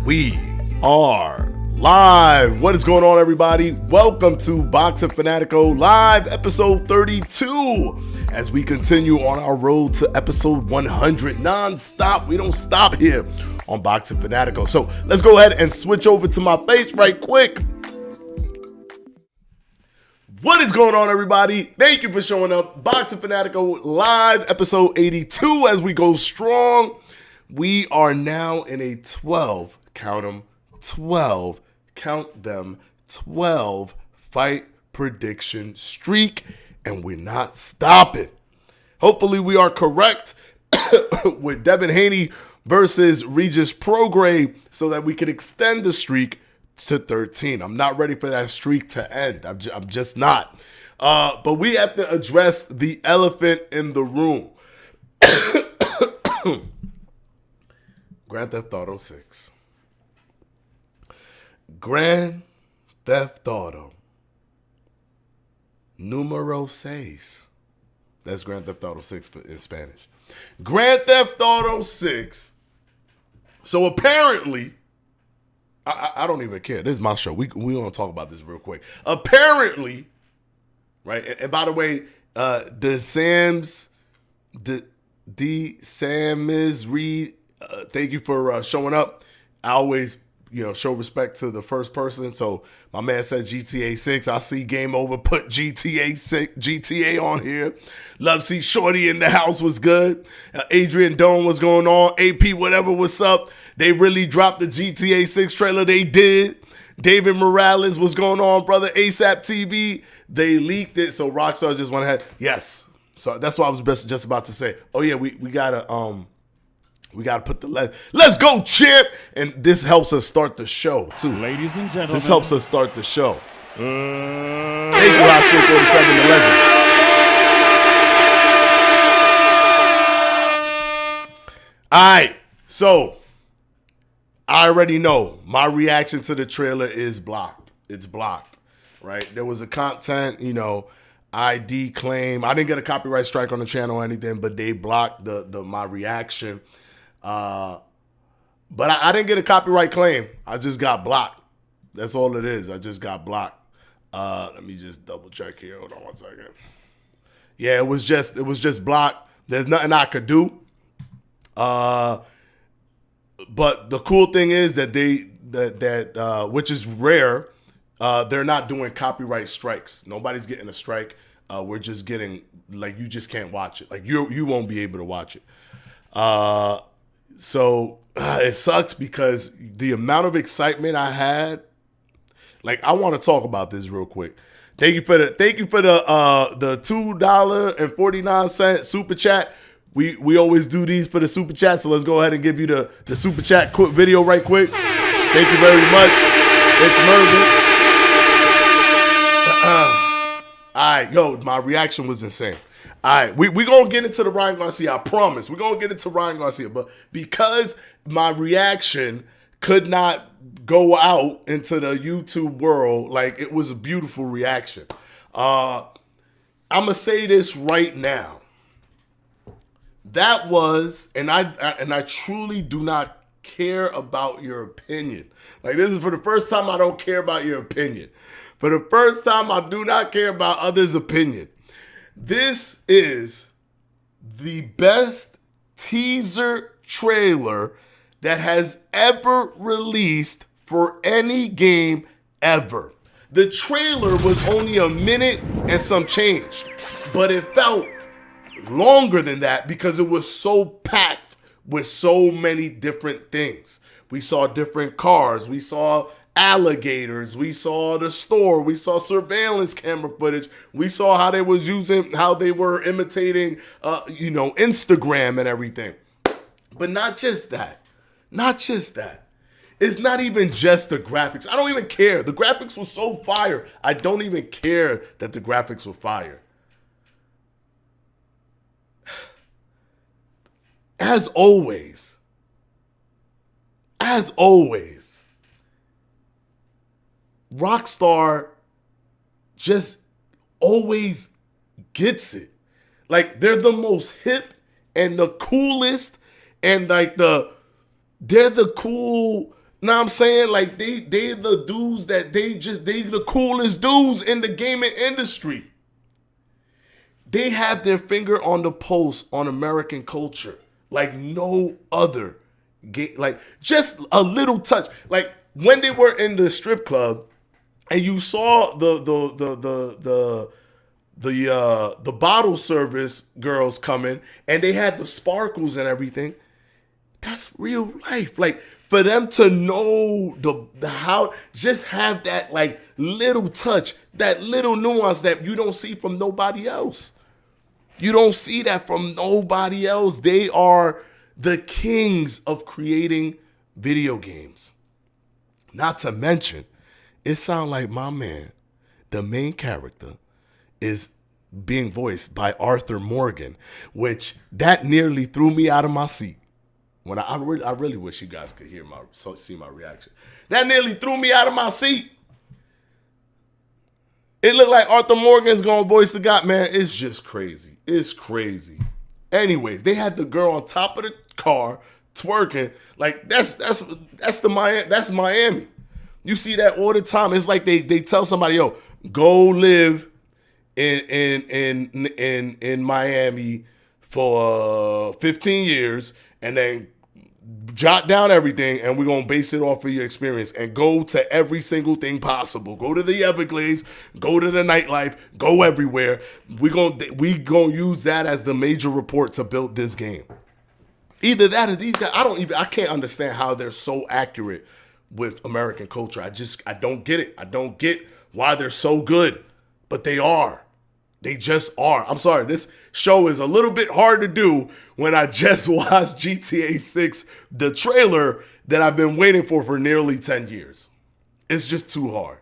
We are live. What is going on, everybody? Welcome to Boxing Fanatico Live, episode 32. As we continue on our road to episode 100 non-stop. We don't stop here on Boxing Fanatico. So let's go ahead and switch over to my face right quick. What is going on, everybody? Thank you for showing up. Boxing Fanatico Live, episode 82. As we go strong, we are now in a 12, count them, 12, count them, 12 fight prediction streak, and we're not stopping. Hopefully we are correct with Devin Haney versus Regis Prograis so that we can extend the streak to 13. I'm not ready for that streak to end. I'm just not. But we have to address the elephant in the room. Grand Theft Auto 6. Grand Theft Auto Numero 6. That's Grand Theft Auto 6 in Spanish. Grand Theft Auto 6. So apparently, I don't even care. This is my show. We gonna talk about this real quick. Apparently, right? And by the way, Samis Reed, thank you for showing up. I always, show respect to the first person. So my man said GTA 6. I see Game Over put GTA on here. Love see Shorty in the house was good. Adrian Dome was going on. AP whatever, what's up? They really dropped the GTA 6 trailer. They did. David Morales, what's going on, brother? ASAP TV. They leaked it. So Rockstar just went ahead. Yes. So that's what I was just about to say. Oh yeah, we gotta put the let's go, champ. And this helps us start the show too. Ladies and gentlemen. This helps us start the show. Thank you, Oscar 4711. All right, so I already know my reaction to the trailer is blocked. It's blocked, right? There was a content, ID claim. I didn't get a copyright strike on the channel or anything, but they blocked my reaction. But I didn't get a copyright claim. I just got blocked. That's all it is. I just got blocked. Let me just double check here. Hold on one second. Yeah, it was just blocked. There's nothing I could do. But the cool thing is that which is rare, they're not doing copyright strikes. Nobody's getting a strike. We're just getting, you just can't watch it. You won't be able to watch it. So it sucks because the amount of excitement I had, I want to talk about this real quick. Thank you for the $2.49 super chat. We always do these for the super chat, so let's go ahead and give you the super chat quick video right quick. Thank you very much. It's Mervin. All right, my reaction was insane. All right, we going to get into the Ryan Garcia, I promise. We're going to get into Ryan Garcia, but because my reaction could not go out into the YouTube world, it was a beautiful reaction. I'm going to say this right now. That was, and I truly do not care about your opinion. This is for the first time I don't care about your opinion. For the first time, I do not care about others' opinion. This is the best teaser trailer that has ever released for any game ever. The trailer was only a minute and some change, but it felt longer than that because it was so packed with so many different things. We saw different cars. We saw alligators. We saw the store. We saw surveillance camera footage. We saw how they were imitating, Instagram and everything. But not just that. Not just that. It's not even just the graphics. I don't even care. The graphics were so fire. I don't even care that the graphics were fire. As always, Rockstar just always gets it. They're the most hip and the coolest and they're the cool Know what I'm saying? Like they the dudes that they the coolest dudes in the gaming industry. They have their finger on the pulse on American culture like no other. Like just a little touch. Like when they were in the strip club and you saw the bottle service girls coming and they had the sparkles and everything. That's real life. Like for them to know the how, just have that like little touch, that little nuance that you don't see from nobody else. You don't see that from nobody else. They are the kings of creating video games. Not to mention, it sounds like my man, the main character, is being voiced by Arthur Morgan, which that nearly threw me out of my seat. When I really wish you guys could see my reaction. That nearly threw me out of my seat. It looked like Arthur Morgan's gonna voice the guy. Man, it's just crazy. It's crazy. Anyways, they had the girl on top of the car twerking. Like that's Miami. You see that all the time. It's like they tell somebody, yo, go live in Miami for 15 years and then jot down everything and we're going to base it off of your experience and go to every single thing possible. Go to the Everglades, go to the nightlife, go everywhere. We going to use that as the major report to build this game. Either that or these guys, I can't understand how they're so accurate with American culture. I don't get it. I don't get why they're so good, but they are. They just are. I'm sorry, this show is a little bit hard to do when I just watched GTA 6, the trailer that I've been waiting for nearly 10 years. It's just too hard.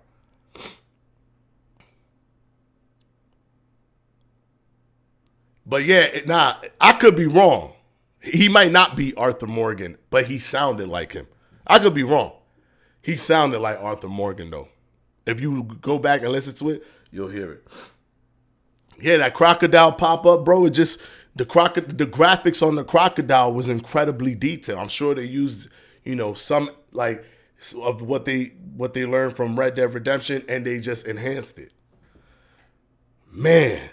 But yeah, I could be wrong. He might not be Arthur Morgan, but he sounded like him. I could be wrong. He sounded like Arthur Morgan, though. If you go back and listen to it, you'll hear it. Yeah, that crocodile pop-up, bro, it just, the graphics on the crocodile was incredibly detailed. I'm sure they used, some, like, of what they learned from Red Dead Redemption, and they just enhanced it. Man,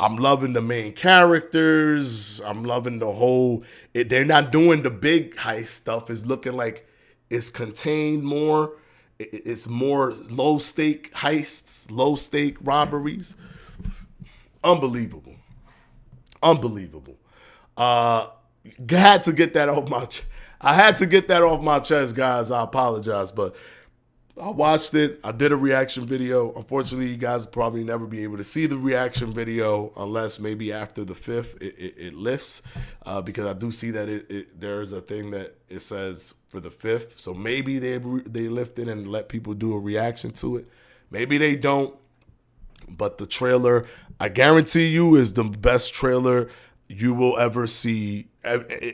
I'm loving the main characters. I'm loving the whole, they're not doing the big heist stuff. It's looking like it's contained more. It's more low-stake heists, low-stake robberies. Unbelievable. I had to get that off my chest, guys. I apologize, but I watched it. I did a reaction video. Unfortunately, you guys will probably never be able to see the reaction video unless maybe after the 5th it lifts, because I do see that there's a thing that it says for the 5th. So maybe they lift it and let people do a reaction to it. Maybe they don't. But the trailer, I guarantee you, is the best trailer you will ever see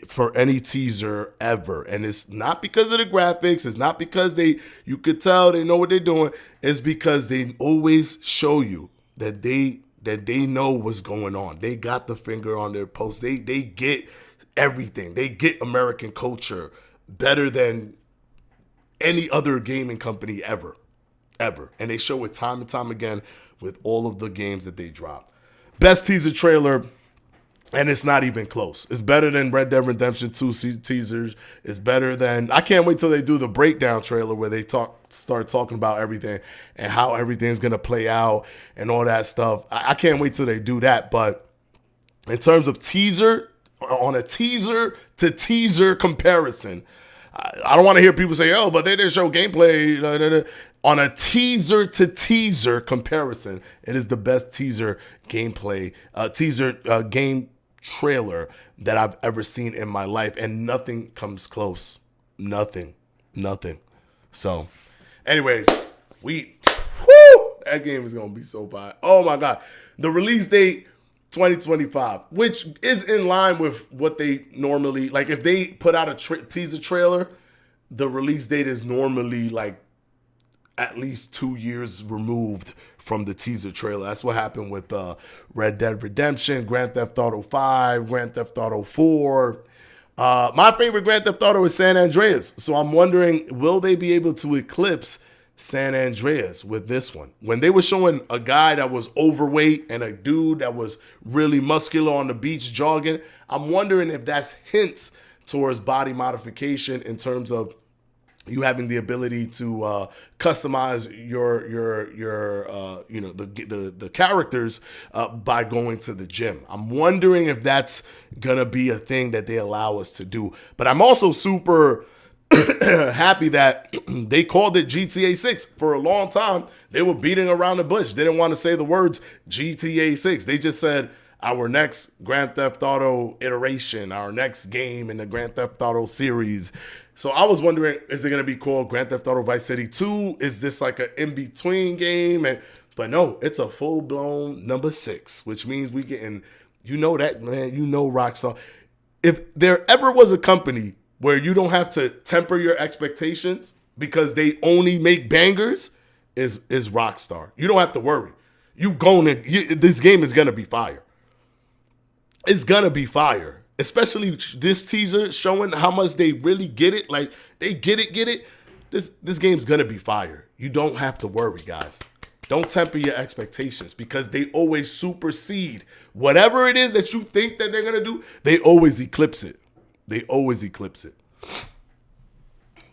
for any teaser ever. And it's not because of the graphics. It's not because you could tell they know what they're doing. It's because they always show you that they know what's going on. They got the finger on their pulse. They get everything. They get American culture better than any other gaming company ever. And they show it time and time again with all of the games that they drop. Best teaser trailer, and it's not even close. It's better than Red Dead Redemption 2 teasers. It's better than, I can't wait till they do the breakdown trailer where they start talking about everything and how everything's going to play out and all that stuff. I can't wait till they do that. But in terms of teaser, on a teaser to teaser comparison, I don't want to hear people say, oh, but they didn't show gameplay. On a teaser to teaser comparison, it is the best teaser game trailer that I've ever seen in my life, and nothing comes close. Nothing. So, anyways, that game is gonna be so fire. Oh my god, the release date 2025, which is in line with what they normally like. If they put out a teaser trailer, the release date is normally like at least 2 years removed from the teaser trailer. That's what happened with Red Dead Redemption, Grand Theft Auto 5, Grand Theft Auto 4. My favorite Grand Theft Auto is San Andreas. So I'm wondering, will they be able to eclipse San Andreas with this one? When they were showing a guy that was overweight and a dude that was really muscular on the beach jogging, I'm wondering if that's hints towards body modification in terms of you having the ability to customize your the characters by going to the gym. I'm wondering if that's gonna be a thing that they allow us to do. But I'm also super happy that they called it GTA 6 for a long time. They were beating around the bush. They didn't want to say the words GTA 6. They just said our next Grand Theft Auto iteration, our next game in the Grand Theft Auto series. So I was wondering, is it going to be called Grand Theft Auto Vice City 2? Is this like an in-between game? But no, it's a full-blown number 6, which means we getting, that, man, Rockstar. If there ever was a company where you don't have to temper your expectations because they only make bangers, is Rockstar. You don't have to worry. This game is going to be fire. It's going to be fire. Especially this teaser showing how much they really get it. Like, they get it. This game's going to be fire. You don't have to worry, guys. Don't temper your expectations because they always supersede. Whatever it is that you think that they're going to do, they always eclipse it.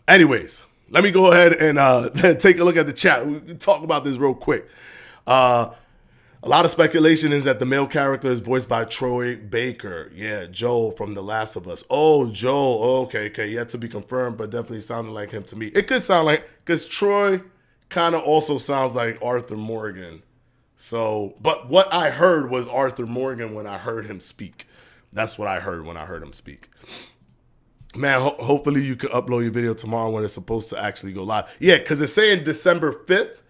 Anyways, let me go ahead and take a look at the chat. We can talk about this real quick. A lot of speculation is that the male character is voiced by Troy Baker. Yeah, Joel from The Last of Us. Oh, Joel. Okay. Yet to be confirmed, but definitely sounded like him to me. It could sound like, because Troy kind of also sounds like Arthur Morgan. So, but what I heard was Arthur Morgan when I heard him speak. That's what I heard when I heard him speak. Man, hopefully you can upload your video tomorrow when it's supposed to actually go live. Yeah, because it's saying December 5th.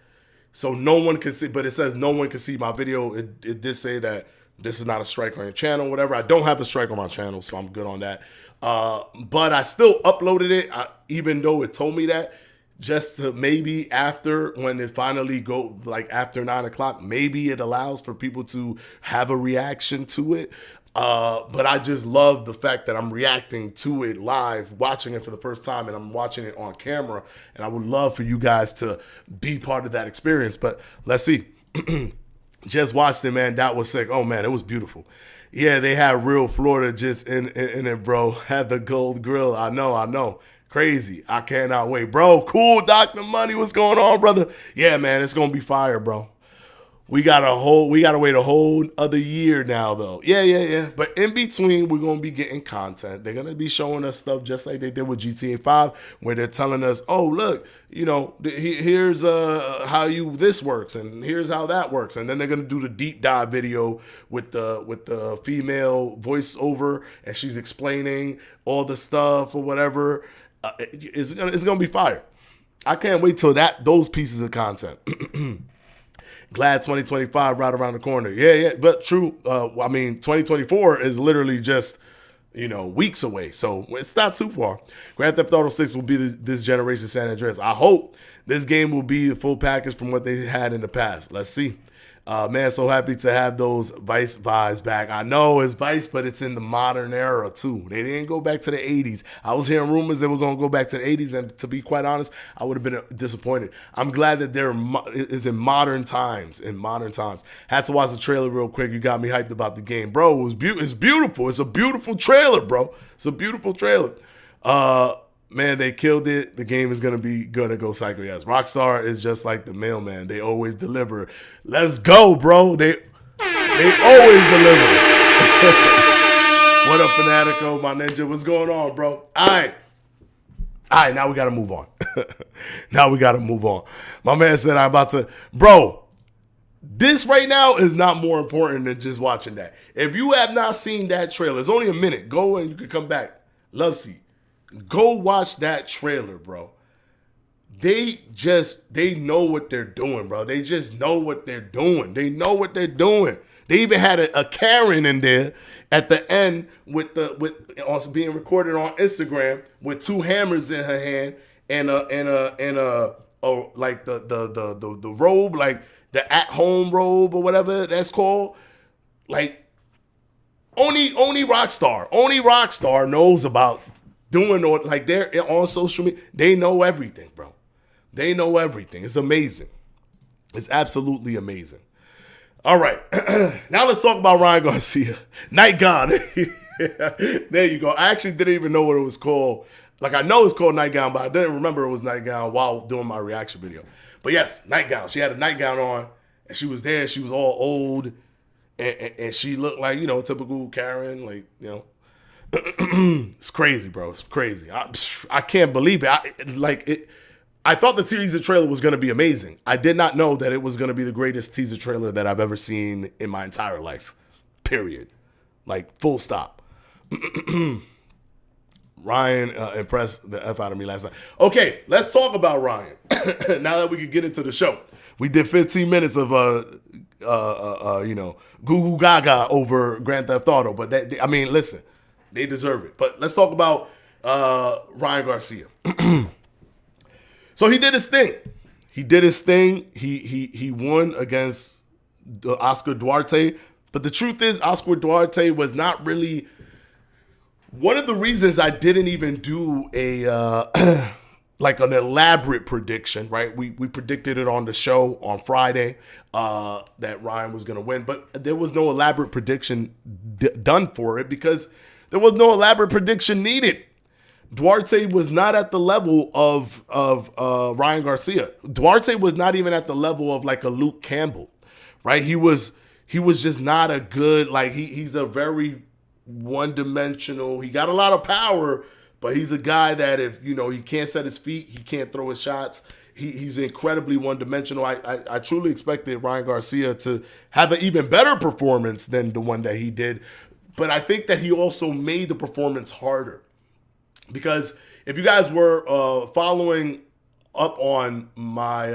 So no one can see, but it says no one can see my video. It did say that this is not a strike on your channel, whatever. I don't have a strike on my channel, so I'm good on that. But I still uploaded it, even though it told me that, just to maybe after, when it finally go, like after 9 o'clock, maybe it allows for people to have a reaction to it. But I just love the fact that I'm reacting to it live, watching it for the first time, and I'm watching it on camera. And I would love for you guys to be part of that experience. But let's see. Just watched it, man. That was sick. Oh, man, it was beautiful. Yeah, they had real Florida just in it, bro. Had the gold grill. I know. Crazy. I cannot wait. Bro, cool, Dr. Money. What's going on, brother? Yeah, man, it's going to be fire, bro. We gotta wait a whole other year now, though. Yeah. But in between, we're gonna be getting content. They're gonna be showing us stuff just like they did with GTA 5, where they're telling us, oh, look, here's how this works, and here's how that works, and then they're gonna do the deep dive video with the female voiceover, and she's explaining all the stuff or whatever. It's gonna be fire. I can't wait till those pieces of content. Glad 2025 right around the corner. Yeah, but true. 2024 is literally just, weeks away. So it's not too far. Grand Theft Auto 6 will be this generation San Andreas. I hope this game will be the full package from what they had in the past. Let's see. Man, so happy to have those Vice vibes back. I know it's Vice, but it's in the modern era, too. They didn't go back to the 80s. I was hearing rumors they were going to go back to the 80s, and to be quite honest, I would have been disappointed. I'm glad that it's in modern times. Had to watch the trailer real quick. You got me hyped about the game. Bro, it's beautiful. It's a beautiful trailer, bro. It's a beautiful trailer. Man, they killed it. The game is going to be good at Go Psycho. Yes, Rockstar is just like the mailman. They always deliver. Let's go, bro. They always deliver. What up, Fanatico? My ninja, what's going on, bro? All right, now we got to move on. My man said I'm about to... Bro, this right now is not more important than just watching that. If you have not seen that trailer, it's only a minute. Go and you can come back. Love seat. Go watch that trailer, bro. They know what they're doing, bro. They just know what they're doing. They even had a Karen in there at the end with also being recorded on Instagram with 2 hammers in her hand and like the robe, like the at-home robe or whatever that's called. Like, Only Rockstar knows about doing all, like, they're on social media. They know everything, bro. They know everything. It's amazing. It's absolutely amazing. All right. Now let's talk about Ryan Garcia. Night Gown. There you go. I actually didn't even know what it was called. Like, I know it's called Nightgown, but I didn't remember it was Nightgown while doing my reaction video. But yes, Nightgown. She had a nightgown on, and she was there. She was all old, and she looked like, you know, typical Karen, like, you know. It's crazy, bro. It's crazy. I can't believe it. I thought the teaser trailer was going to be amazing. I did not know that it was going to be the greatest teaser trailer that I've ever seen in my entire life. Period. Like, full stop. Ryan impressed the F out of me last night. Okay, let's talk about Ryan. Now that we can get into the show. We did 15 minutes of, you know, goo goo gaga over Grand Theft Auto. But, listen, they deserve it. But let's talk about Ryan Garcia. So he did his thing. He won against Oscar Duarte. But the truth is, Oscar Duarte was not really... One of the reasons I didn't even do a like an elaborate prediction, right? We predicted it on the show on Friday that Ryan was going to win, but there was no elaborate prediction done for it because there was no elaborate prediction needed. Duarte was not at the level of Ryan Garcia. Duarte was not even at the level of like a Luke Campbell, right? He was just not a good, like, he's a very one-dimensional. He got a lot of power, but he's a guy that if, you know, he can't set his feet, he can't throw his shots. He's incredibly one-dimensional. I truly expected Ryan Garcia to have an even better performance than the one that he did, but I think that he also made the performance harder. Because if you guys were following up on my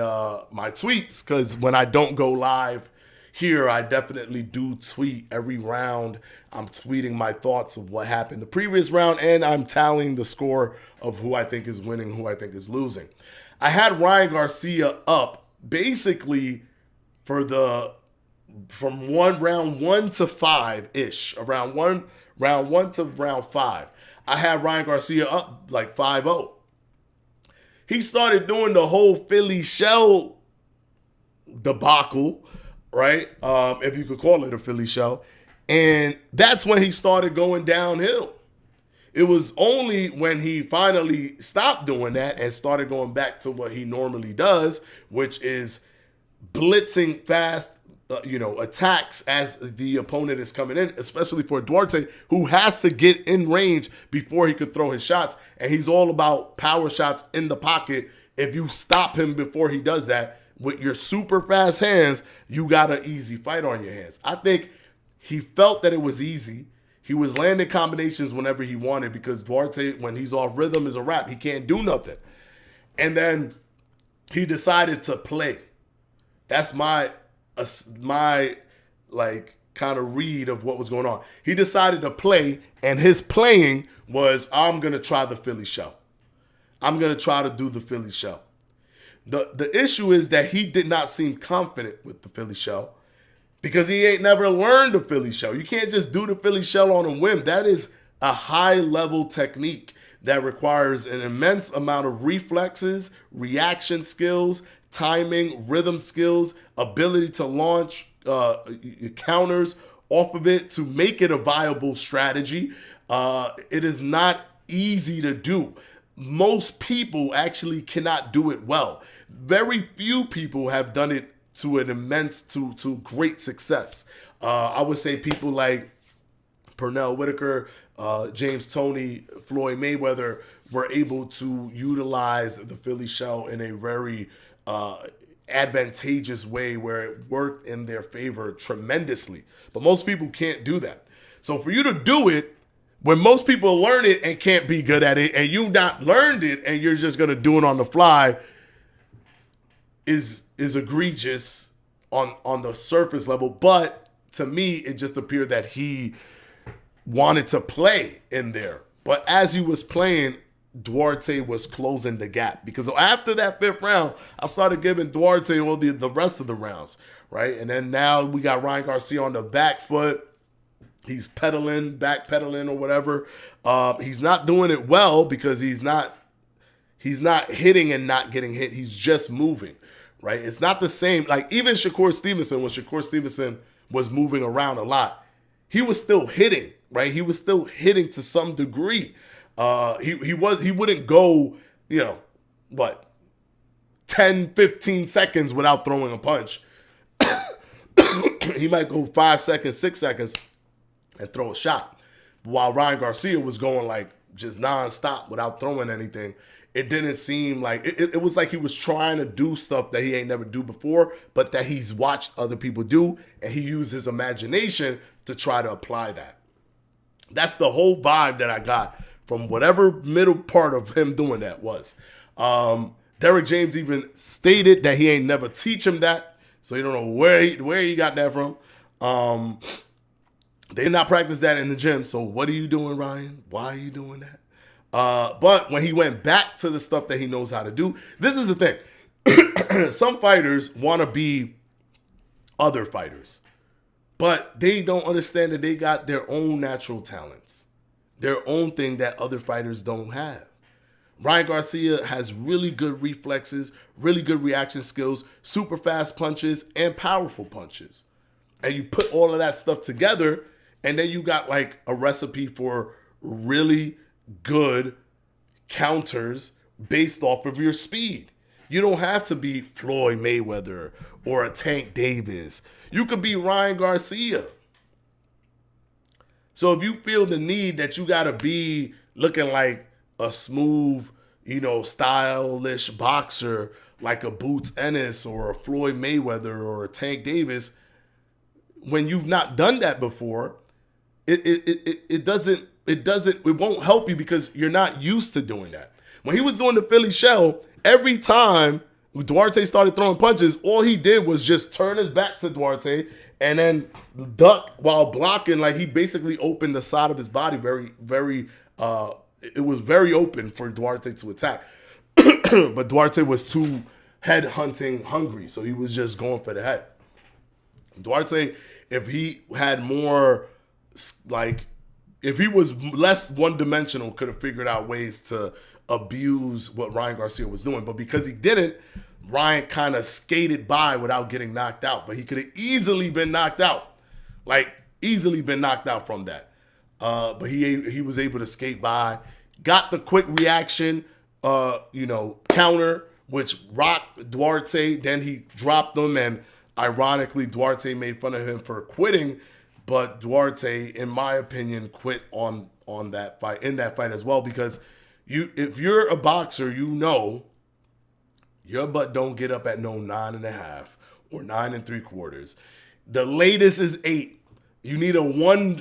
my tweets, because when I don't go live here, I definitely do tweet every round. I'm tweeting my thoughts of what happened the previous round, and I'm tallying the score of who I think is winning, who I think is losing. I had Ryan Garcia up basically from round 1 to 5-ish, round one to round 5. I had Ryan Garcia up like 5-0. He started doing the whole Philly shell debacle, right? If you could call it a Philly shell. And that's when he started going downhill. It was only when he finally stopped doing that and started going back to what he normally does, which is blitzing fast, attacks as the opponent is coming in, especially for Duarte, who has to get in range before he could throw his shots. And he's all about power shots in the pocket. If you stop him before he does that with your super fast hands, you got an easy fight on your hands. I think he felt that it was easy. He was landing combinations whenever he wanted because Duarte, when he's off rhythm, is a wrap. He can't do nothing. And then he decided to play. That's my kind of read of what was going on. He decided to play, and his playing was, I'm going to try the Philly show. I'm going to try to do the Philly show. The issue is that he did not seem confident with the Philly show because he ain't never learned the Philly show. You can't just do the Philly show on a whim. That is a high-level technique that requires an immense amount of reflexes, reaction skills, timing, rhythm skills, ability to launch counters off of it to make it a viable strategy. It is not easy to do. Most people actually cannot do it well. Very few people have done it to an immense, to great success. I would say people like Pernell Whitaker, James Toney, Floyd Mayweather were able to utilize the Philly shell in a very advantageous way where it worked in their favor tremendously. But most people can't do that. So for you to do it, when most people learn it and can't be good at it, and you not learned it and you're just going to do it on the fly, is egregious on the surface level. But to me, it just appeared that he wanted to play in there. But as he was playing, Duarte was closing the gap. Because after that 5th round, I started giving Duarte all the rest of the rounds, right? And then now we got Ryan Garcia on the back foot. He's pedaling, backpedaling or whatever. He's not doing it well because he's not hitting and not getting hit. He's just moving, right? It's not the same. Like even Shakur Stevenson, when Shakur Stevenson was moving around a lot, he was still hitting, right? He was still hitting to some degree. He wouldn't go, 10, 15 seconds without throwing a punch. He might go 5 seconds, 6 seconds and throw a shot. While Ryan Garcia was going like just nonstop without throwing anything. It didn't seem like it was like he was trying to do stuff that he ain't never do before, but that he's watched other people do, and he used his imagination to try to apply that. That's the whole vibe that I got from whatever middle part of him doing that was. Derrick James even stated that he ain't never teach him that, so you don't know where he got that from. They did not practice that in the gym, so what are you doing, Ryan? Why are you doing that? But when he went back to the stuff that he knows how to do, this is the thing. Some fighters want to be other fighters, but they don't understand that they got their own natural talents, their own thing that other fighters don't have. Ryan Garcia has really good reflexes, really good reaction skills, super fast punches, and powerful punches. And you put all of that stuff together, and then you got like a recipe for really good counters based off of your speed. You don't have to be Floyd Mayweather or a Tank Davis. You could be Ryan Garcia. So if you feel the need that you got to be looking like a smooth, stylish boxer like a Boots Ennis or a Floyd Mayweather or a Tank Davis, when you've not done that before, it won't help you because you're not used to doing that. When he was doing the Philly shell, every time Duarte started throwing punches, all he did was just turn his back to Duarte and then duck while blocking. Like he basically opened the side of his body very, very, it was very open for Duarte to attack. But Duarte was too head hunting hungry, so he was just going for the head. Duarte, if he had more, if he was less one-dimensional, could have figured out ways to abuse what Ryan Garcia was doing. But because he didn't, Ryan kind of skated by without getting knocked out. But he could have easily been knocked out. From that. But he was able to skate by. Got the quick reaction, counter, which rocked Duarte. Then he dropped him, and ironically, Duarte made fun of him for quitting. But Duarte, in my opinion, quit on that fight, in that fight as well, because if you're a boxer, your butt don't get up at no 9.5 or 9 3/4. The latest is 8. You need a 1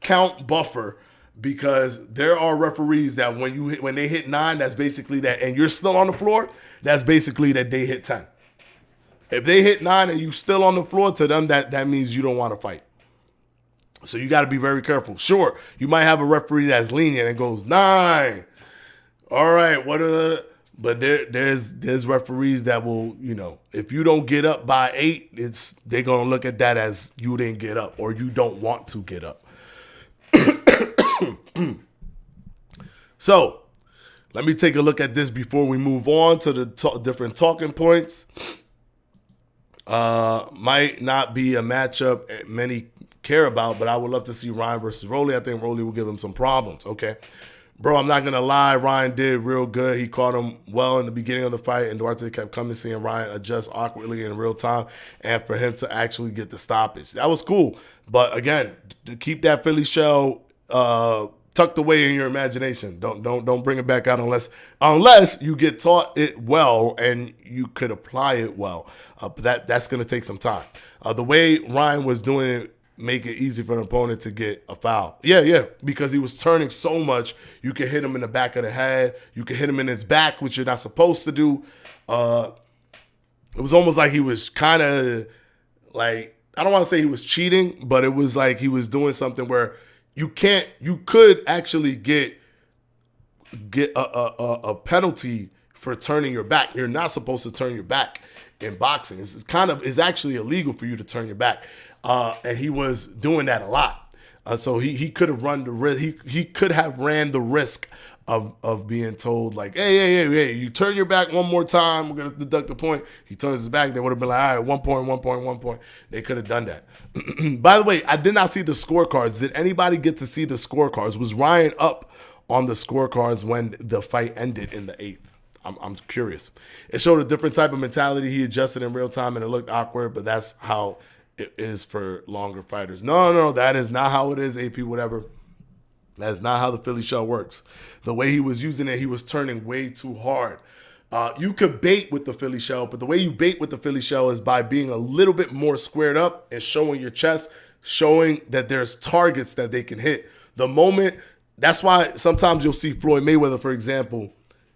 count buffer, because there are referees that when they hit 9, that's basically that, and you're still on the floor, that's basically that they hit 10. If they hit 9 and you still on the floor, to them that means you don't want to fight. So you got to be very careful. Sure, you might have a referee that's lenient and goes 9. All right, but there's referees that will, if you don't get up by 8, they're gonna look at that as you didn't get up or you don't want to get up. So let me take a look at this before we move on to the different talking points. Might not be a matchup many care about, but I would love to see Ryan versus Rolly. I think Rolly will give him some problems. Okay. Bro, I'm not going to lie. Ryan did real good. He caught him well in the beginning of the fight, and Duarte kept coming, seeing Ryan adjust awkwardly in real time, and for him to actually get the stoppage. That was cool. But again, to keep that Philly shell tucked away in your imagination. Don't bring it back out unless you get taught it well and you could apply it well. But that's going to take some time. The way Ryan was doing it, make it easy for an opponent to get a foul. Yeah, because he was turning so much. You could hit him in the back of the head. You could hit him in his back, which you're not supposed to do. It was almost like he was kind of like, I don't want to say he was cheating, but it was like he was doing something where you could actually get a penalty for turning your back. You're not supposed to turn your back in boxing. It's actually illegal for you to turn your back. And he was doing that a lot. So he could have run the risk. He could have ran the risk of being told like, hey, you turn your back one more time, we're gonna deduct a point. He turns his back, they would have been like, all right, 1 point, 1 point, 1 point. They could have done that. By the way, I did not see the scorecards. Did anybody get to see the scorecards? Was Ryan up on the scorecards when the fight ended in the 8th? I'm curious. It showed a different type of mentality. He adjusted in real time and it looked awkward, but that's how it is for longer fighters. No, that is not how it is, AP, whatever. That is not how the Philly shell works. The way he was using it, he was turning way too hard. You could bait with the Philly shell, but the way you bait with the Philly shell is by being a little bit more squared up and showing your chest, showing that there's targets that they can hit. The moment, that's why sometimes you'll see Floyd Mayweather, for example,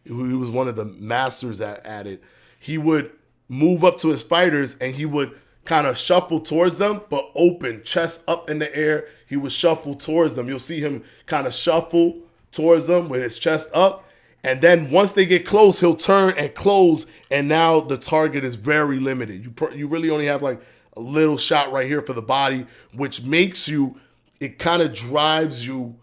who was one of the masters at it, he would move up to his fighters and he would kind of shuffle towards them, but open, chest up in the air. He would shuffle towards them. You'll see him kind of shuffle towards them with his chest up. And then once they get close, he'll turn and close. And now the target is very limited. You really only have like a little shot right here for the body, which makes you, it kind of drives you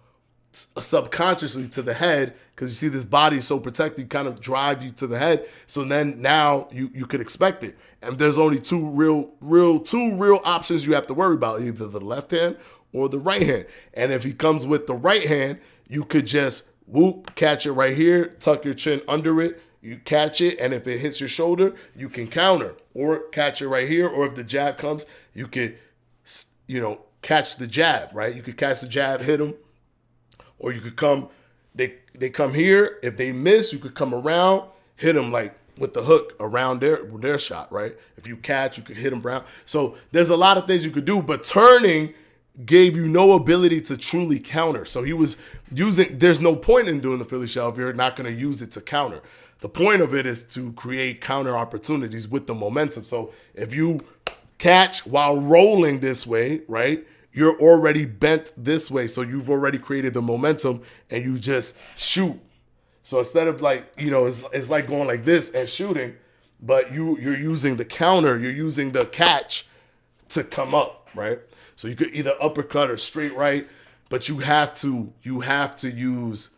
subconsciously to the head, because you see this body is so protected, kind of drive you to the head. So then now you could expect it. And there's only two real options you have to worry about, either the left hand or the right hand. And if he comes with the right hand, you could just whoop, catch it right here, tuck your chin under it, you catch it, and if it hits your shoulder, you can counter or catch it right here. Or if the jab comes, you could, catch the jab, right? You could catch the jab, hit him, or you could come, they come here. If they miss, you could come around, hit them like with the hook around their shot, right? If you catch, you could hit them around. So there's a lot of things you could do, but turning gave you no ability to truly counter. So he was using, there's no point in doing the Philly shell if you're not going to use it to counter. The point of it is to create counter opportunities with the momentum. So if you catch while rolling this way, right, you're already bent this way. So you've already created the momentum and you just shoot. So instead of like, it's like going like this and shooting, but you're using the counter, you're using the catch to come up, right? So you could either uppercut or straight right, but you have to use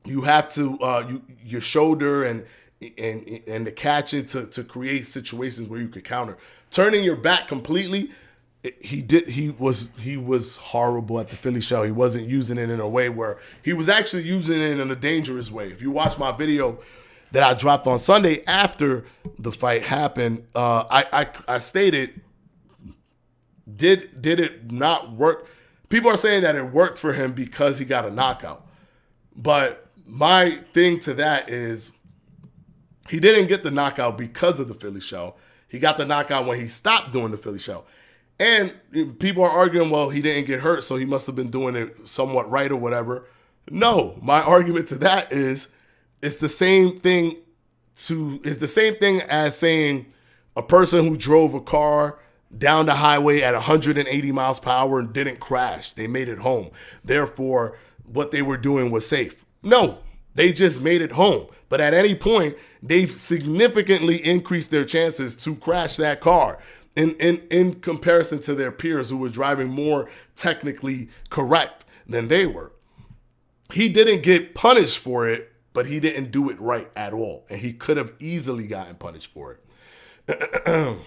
your shoulder and the catching to create situations where you could counter. Turning your back completely, he was horrible at the Philly shell. He wasn't using it in a way where he was actually using it in a dangerous way. If you watch my video that I dropped on Sunday after the fight happened, I stated, did it not work? People are saying that it worked for him because he got a knockout. But my thing to that is he didn't get the knockout because of the Philly shell. He got the knockout when he stopped doing the Philly shell. And people are arguing, well, he didn't get hurt, so he must have been doing it somewhat right or whatever. No, my argument to that is it's the same thing as saying a person who drove a car down the highway at 180 miles per hour and didn't crash. They made it home. Therefore, what they were doing was safe. No, they just made it home. But at any point, they've significantly increased their chances to crash that car in comparison to their peers who were driving more technically correct than they were. He didn't get punished for it, but he didn't do it right at all. And he could have easily gotten punished for it.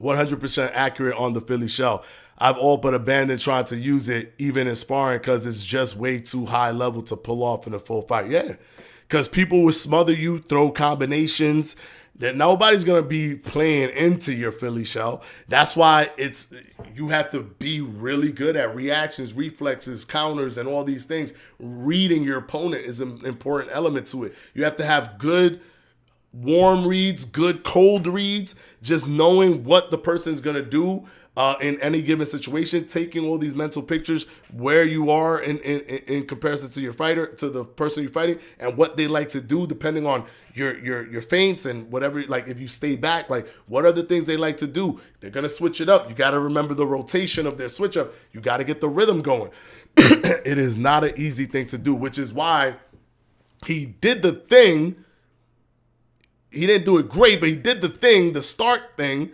100% accurate on the Philly shell. I've all but abandoned trying to use it even in sparring because it's just way too high level to pull off in a full fight. Yeah, because people will smother you, throw combinations that nobody's going to be playing into your Philly shell. That's why you have to be really good at reactions, reflexes, counters, and all these things. Reading your opponent is an important element to it. You have to have good warm reads, good cold reads, just knowing what the person's going to do in any given situation, taking all these mental pictures where you are in comparison to your fighter, to the person you're fighting, and what they like to do depending on your feints and whatever. Like if you stay back, like what are the things they like to do? They're going to switch it up. You got to remember the rotation of their switch up. You got to get the rhythm going. It is not an easy thing to do, which is why he did the thing. He didn't do it great, but he did the thing, the start thing,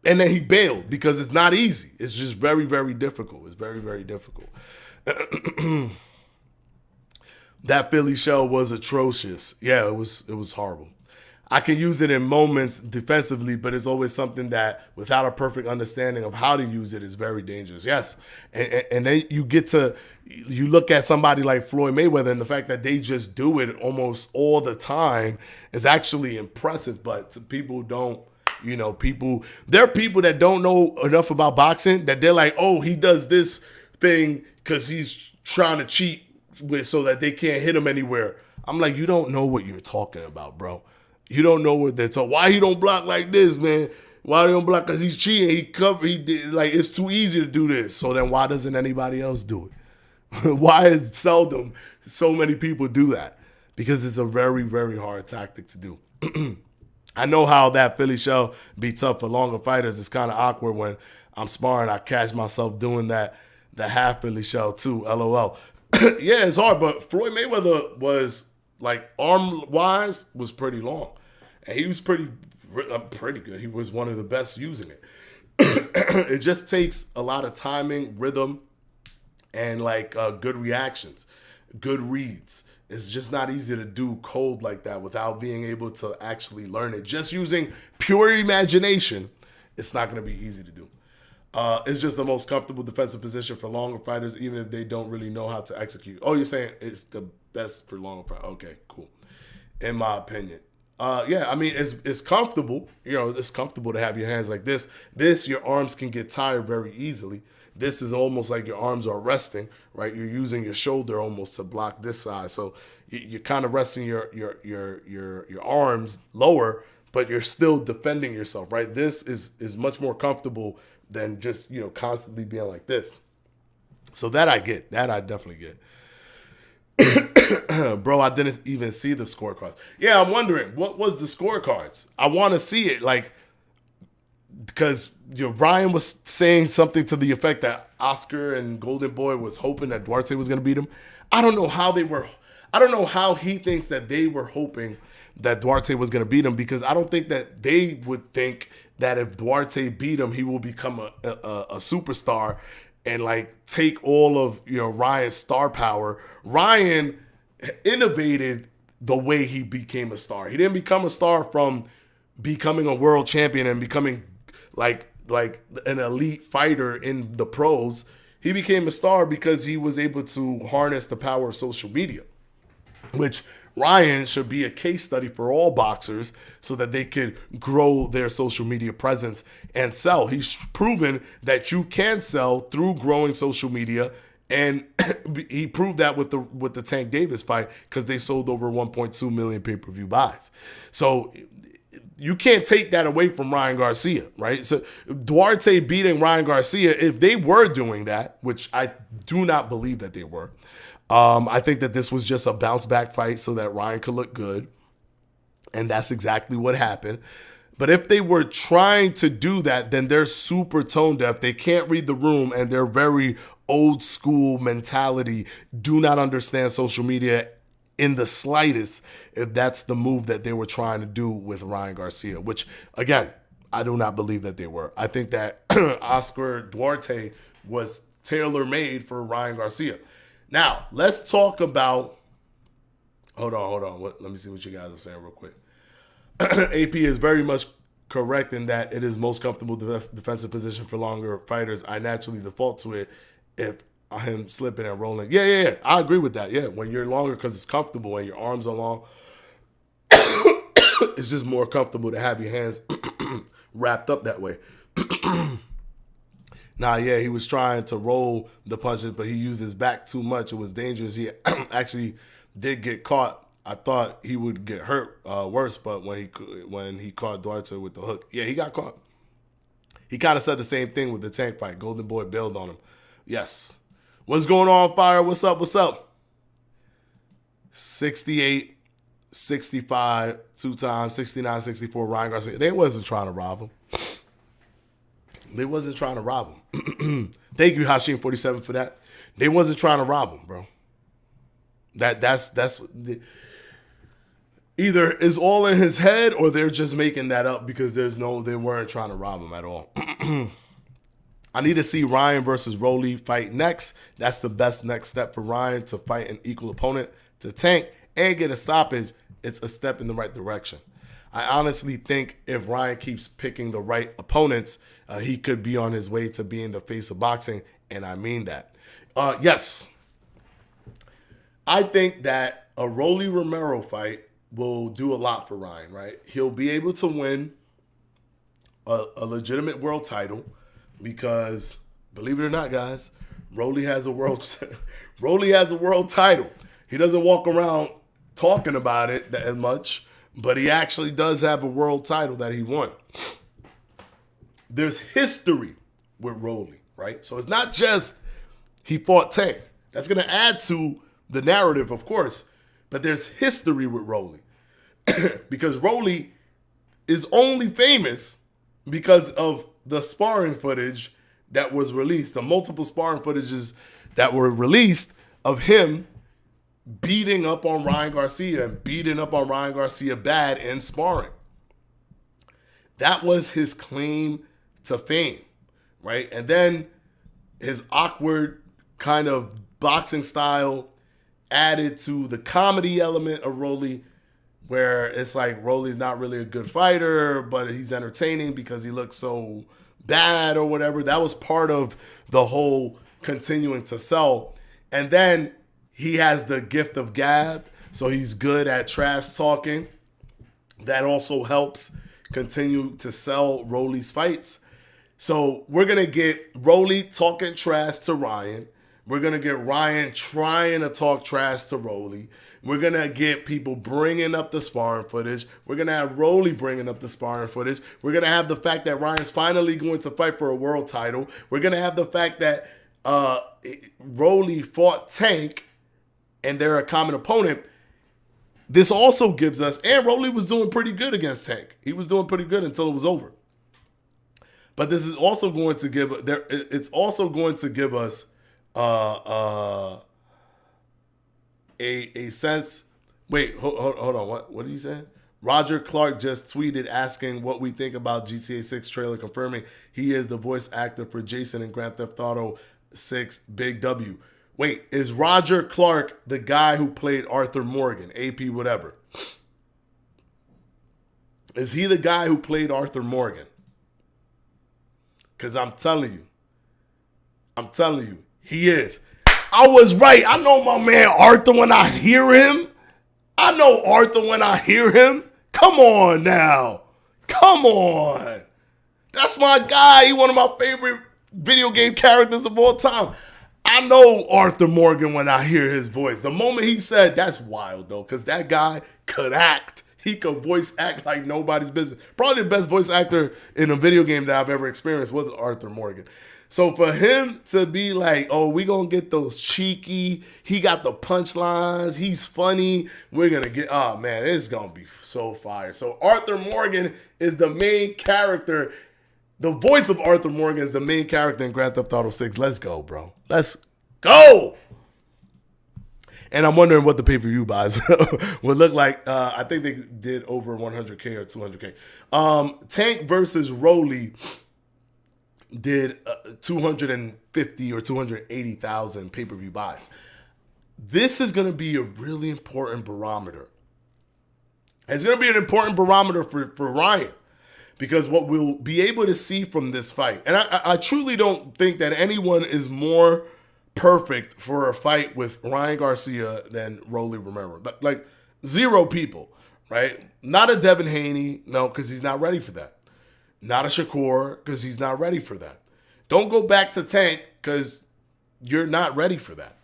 And then he bailed because it's not easy. It's just very, very difficult. It's very, very difficult. That Philly show was atrocious. Yeah, it was horrible. I can use it in moments defensively, but it's always something that, without a perfect understanding of how to use it, is very dangerous. Yes, and then you look at somebody like Floyd Mayweather, and the fact that they just do it almost all the time is actually impressive. But people don't, there are people that don't know enough about boxing that they're like, oh, he does this thing because he's trying to cheat so that they can't hit him anywhere. I'm like, you don't know what you're talking about, bro. You don't know what they're talking. Why he don't block like this, man? Why he don't block? Because he's cheating. He did, like, it's too easy to do this. So then why doesn't anybody else do it? Why is seldom so many people do that? Because it's a very, very hard tactic to do. I know how that Philly shell be tough for longer fighters. It's kind of awkward when I'm sparring. I catch myself doing that, the half Philly shell too. LOL. Yeah, it's hard, but Floyd Mayweather was, like, arm-wise, was pretty long. And he was pretty good. He was one of the best using it. It just takes a lot of timing, rhythm, and, like, good reactions, good reads. It's just not easy to do cold like that without being able to actually learn it. Just using pure imagination, it's not going to be easy to do. It's just the most comfortable defensive position for longer fighters, even if they don't really know how to execute. Oh, you're saying it's the best for longer fighters. Okay, cool. In my opinion. Yeah, I mean, it's comfortable. It's comfortable to have your hands like this. Your arms can get tired very easily. This is almost like your arms are resting, right? You're using your shoulder almost to block this side. So you're kind of resting your arms lower, but you're still defending yourself, right? This is much more comfortable than just, constantly being like this. So that I get. That I definitely get. Bro, I didn't even see the scorecards. Yeah, I'm wondering, what was the scorecards? I want to see it, like, because Ryan was saying something to the effect that Oscar and Golden Boy was hoping that Duarte was going to beat him. I don't know how he thinks that they were hoping that Duarte was going to beat him, because I don't think that they would think that if Duarte beat him, he will become a superstar and, like, take all of Ryan's star power. Ryan innovated the way he became a star. He didn't become a star from becoming a world champion and becoming like an elite fighter in the pros. He became a star because he was able to harness the power of social media, which Ryan should be a case study for all boxers so that they can grow their social media presence and sell. He's proven that you can sell through growing social media, and he proved that with the Tank Davis fight, because they sold over 1.2 million pay-per-view buys. So you can't take that away from Ryan Garcia, right? So Duarte beating Ryan Garcia, if they were doing that, which I do not believe that they were, I think that this was just a bounce back fight so that Ryan could look good. And that's exactly what happened. But if they were trying to do that, then they're super tone deaf. They can't read the room, and they're very old school mentality, do not understand social media in the slightest, if that's the move that they were trying to do with Ryan Garcia, which, again, I do not believe that they were. I think that Oscar Duarte was tailor-made for Ryan Garcia. Now, let's talk about... Hold on. Let me see what you guys are saying real quick. AP is very much correct in that it is most comfortable defensive position for longer fighters. I naturally default to it if I'm slipping and rolling. Yeah. I agree with that. Yeah, when you're longer because it's comfortable and your arms are long, it's just more comfortable to have your hands wrapped up that way. He was trying to roll the punches, but he used his back too much. It was dangerous. He actually did get caught. I thought he would get hurt worse, but when he caught Duarte with the hook, yeah, he got caught. He kind of said the same thing with the Tank fight. Golden Boy bailed on him. Yes. What's going on, Fire? What's up? 68, 65, 2 times, 69, 64, Ryan Garcia. They wasn't trying to rob him. Thank you, Hashim47, for that. They wasn't trying to rob him, bro. either is all in his head or they're just making that up because they weren't trying to rob him at all. I need to see Ryan versus Rolly fight next. That's the best next step for Ryan, to fight an equal opponent to Tank and get a stoppage. It's a step in the right direction. I honestly think if Ryan keeps picking the right opponents, he could be on his way to being the face of boxing, and I mean that. Yes, I think that a Rolly Romero fight will do a lot for Ryan, right? He'll be able to win a legitimate world title because, believe it or not, guys, Rolly has a world title. He doesn't walk around talking about it as much, but he actually does have a world title that he won. There's history with Rolly, right? So it's not just he fought Tank. That's going to add to the narrative, of course, but there's history with Rolly. Because Rolly is only famous because of the sparring footage that was released, the multiple sparring footages that were released of him beating up on Ryan Garcia and beating up on Ryan Garcia bad in sparring. That was his claim to fame, right? And then his awkward kind of boxing style added to the comedy element of Rolly, where it's like Rolly's not really a good fighter, but he's entertaining because he looks so bad or whatever. That was part of the whole continuing to sell. And then he has the gift of gab, so he's good at trash talking. That also helps continue to sell Rolly's fights. So we're going to get Rolly talking trash to Ryan. We're going to get Ryan trying to talk trash to Rolly. We're going to get people bringing up the sparring footage. We're going to have Rolly bringing up the sparring footage. We're going to have the fact that Ryan's finally going to fight for a world title. We're going to have the fact that Rolly fought Tank and they're a common opponent. This also gives us, and Rolly was doing pretty good against Tank. He was doing pretty good until it was over. But this is also going to give, it's also going to give us a sense. Wait, hold on. What did he say? Roger Clark just tweeted asking what we think about GTA 6 trailer, confirming he is the voice actor for Jason in Grand Theft Auto 6 Big W. Wait, is Roger Clark the guy who played Arthur Morgan, AP whatever? Is he the guy who played Arthur Morgan? Because I'm telling you, he is. I was right. I know my man Arthur when I hear him. Come on now. Come on. That's my guy. He's one of my favorite video game characters of all time. I know Arthur Morgan when I hear his voice. The moment he said, that's wild though, because that guy could act. He could voice act like nobody's business. Probably the best voice actor in a video game that I've ever experienced was Arthur Morgan. So for him to be like, oh, we going to get those cheeky, he got the punchlines, he's funny, we're going to get, oh man, it's going to be so fire. So Arthur Morgan is the main character. The voice of Arthur Morgan is the main character in Grand Theft Auto 6. Let's go, bro. Let's go. And I'm wondering what the pay-per-view buys would look like. I think they did over 100K or 200K. Tank versus Rolly did 250 or 280,000 pay-per-view buys. This is going to be a really important barometer. It's going to be an important barometer for Ryan, because what we'll be able to see from this fight, and I truly don't think that anyone is more perfect for a fight with Ryan Garcia than Rolly Romero. Like zero people, right? Not a Devin Haney, no, because he's not ready for that. Not a Shakur, because he's not ready for that. Don't go back to Tank, because you're not ready for that.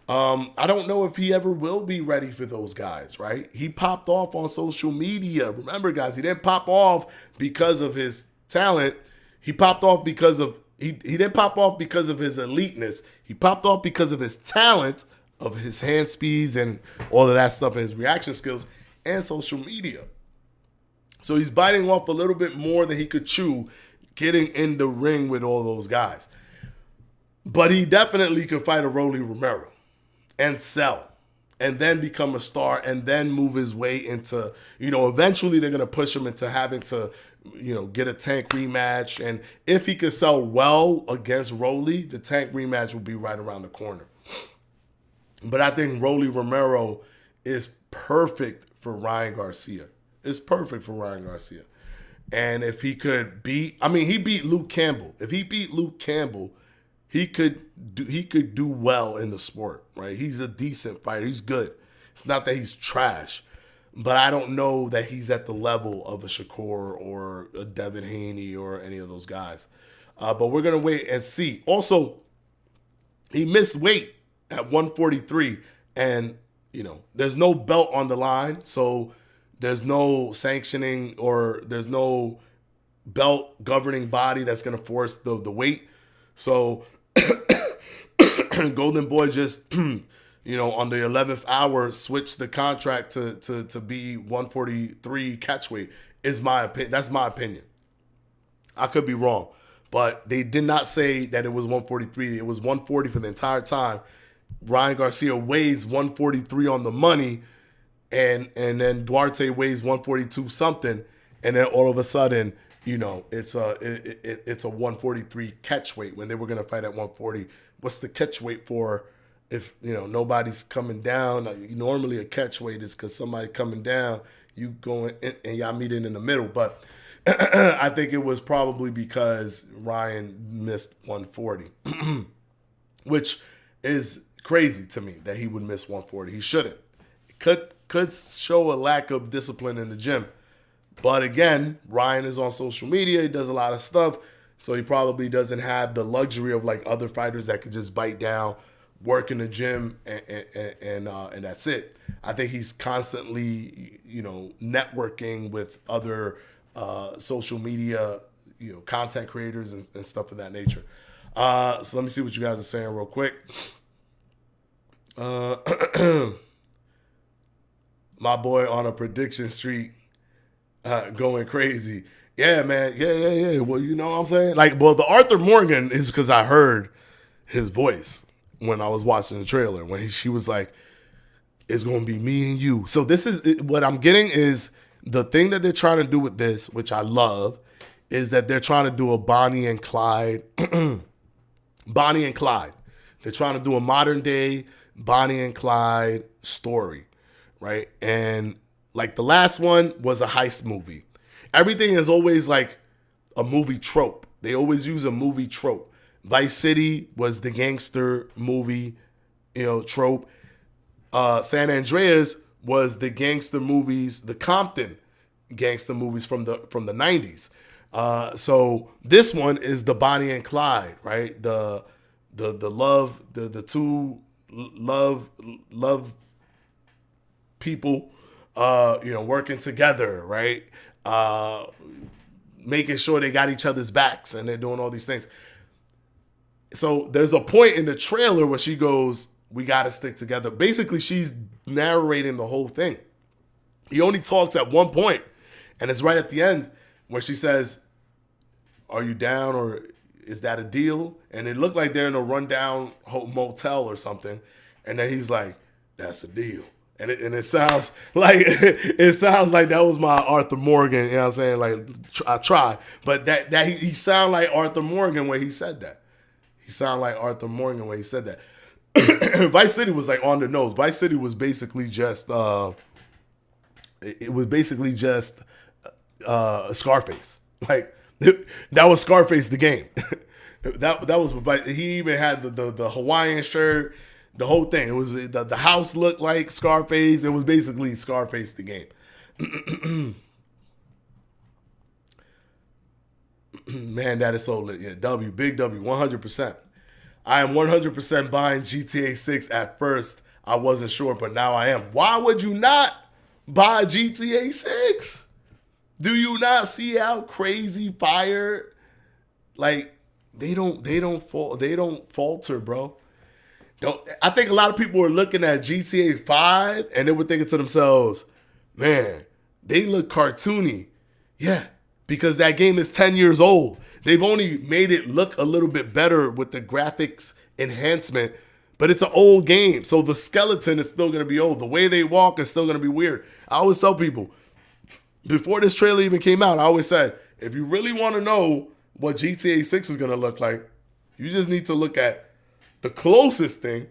I don't know if he ever will be ready for those guys, right? He popped off on social media. Remember, guys, he didn't pop off because of his talent. He popped off because of, he didn't pop off because of his eliteness. He popped off because of his talent, of his hand speeds and all of that stuff, and his reaction skills and social media. So he's biting off a little bit more than he could chew getting in the ring with all those guys. But he definitely could fight a Rolly Romero and sell and then become a star and then move his way into, eventually they're going to push him into having to, get a Tank rematch. And if he could sell well against Rolly, the Tank rematch will be right around the corner. But I think Rolly Romero is perfect for Ryan Garcia. It's perfect for Ryan Garcia. And if he could he beat Luke Campbell. If he beat Luke Campbell, he could do well in the sport, right? He's a decent fighter. He's good. It's not that he's trash, but I don't know that he's at the level of a Shakur or a Devin Haney or any of those guys. But we're gonna wait and see. Also, he missed weight at 143, and there's no belt on the line, so there's no sanctioning or there's no belt governing body that's gonna force the weight. So Golden Boy just on the 11th hour switched the contract to be 143 catchweight is my opinion. That's my opinion. I could be wrong, but they did not say that it was 143. It was 140 for the entire time. Ryan Garcia weighs 143 on the money, and then Duarte weighs 142 something, and then all of a sudden, it's a 143 catch weight when they were gonna fight at 140. What's the catch weight for? If nobody's coming down, normally a catch weight is because somebody coming down, you going and y'all meeting in the middle. But I think it was probably because Ryan missed 140, which is crazy to me that he would miss 140. He shouldn't. It could show a lack of discipline in the gym. But again, Ryan is on social media. He does a lot of stuff. So he probably doesn't have the luxury of like other fighters that could just bite down, work in the gym, and that's it. I think he's constantly, networking with other social media, content creators and stuff of that nature. So let me see what you guys are saying real quick. My boy on a prediction streak, going crazy. Yeah, man. Yeah. Well, you know what I'm saying? The Arthur Morgan is because I heard his voice when I was watching the trailer when she was like, "It's gonna be me and you." So this is what I'm getting is the thing that they're trying to do with this, which I love, is that they're trying to do a Bonnie and Clyde. Bonnie and Clyde. They're trying to do a modern day Bonnie and Clyde story, right? And like the last one was a heist movie. Everything is always like a movie trope. They always use a movie trope. Vice City was the gangster movie, trope. San Andreas was the gangster movies, the Compton gangster movies from the 90s. So this one is the Bonnie and Clyde, right? The love, the two love people, working together, right? Making sure they got each other's backs and they're doing all these things. So there's a point in the trailer where she goes, "We got to stick together." Basically, she's narrating the whole thing. He only talks at one point, and it's right at the end where she says, "Are you down, or is that a deal?" And it looked like they're in a rundown motel or something. And then he's like, "That's a deal." And it sounds like that was my Arthur Morgan, you know what I'm saying? Like, I try. But that he sounded like Arthur Morgan when he said that. He sounded like Arthur Morgan when he said that. Vice City was like on the nose. Vice City was basically just Scarface. Like, that was Scarface the game. that was, he even had the Hawaiian shirt. The whole thing. It was the house looked like Scarface. It was basically Scarface the game. Man, that is so lit. Yeah, big W, 100%. I am 100% buying GTA 6 at first. I wasn't sure, but now I am. Why would you not buy GTA 6? Do you not see how crazy fire? Like, they don't falter, bro. I think a lot of people were looking at GTA 5 and they were thinking to themselves, "Man, they look cartoony." Yeah, because that game is 10 years old. They've only made it look a little bit better with the graphics enhancement, But it's an old game, so the skeleton is still going to be old. The way they walk is still going to be weird. I always tell people, before this trailer even came out, I always said, if you really want to know what GTA 6 is going to look like, you just need to look at the closest thing